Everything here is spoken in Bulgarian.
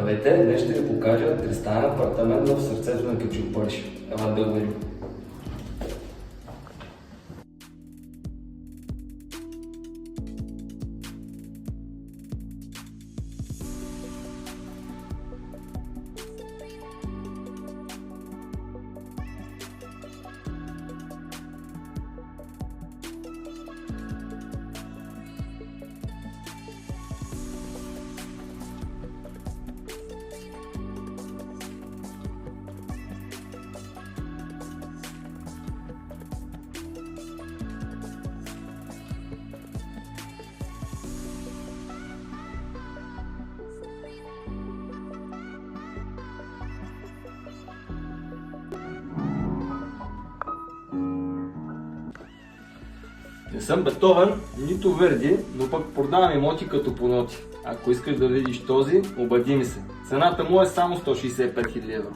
Здравейте, днес ще ви покажа тристаен апартамент в сърцето на Кючук, Полша. Ела да го видим. Не съм бетовен, нито верди, но пък продавам имоти като по ноти. Ако искаш да видиш този, обади ми се. Цената му е само 165 000 евро.